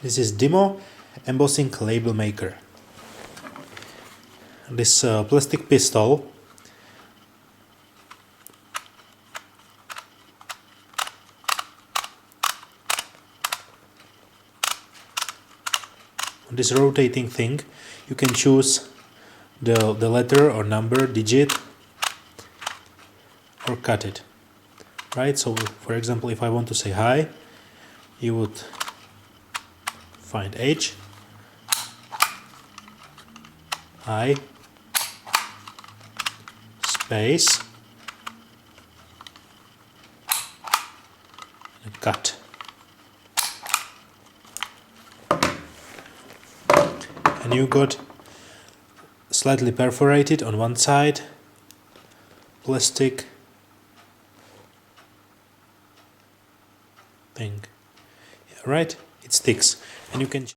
This is Dymo Embossing Labelmaker. This plastic pistol this rotating thing, you can choose the letter or number, digit, or cut it. Right? So for example, if I want to say hi, you would find H, I, space, and cut. And you got slightly perforated on one side plastic thing. Yeah, right? It sticks, and you can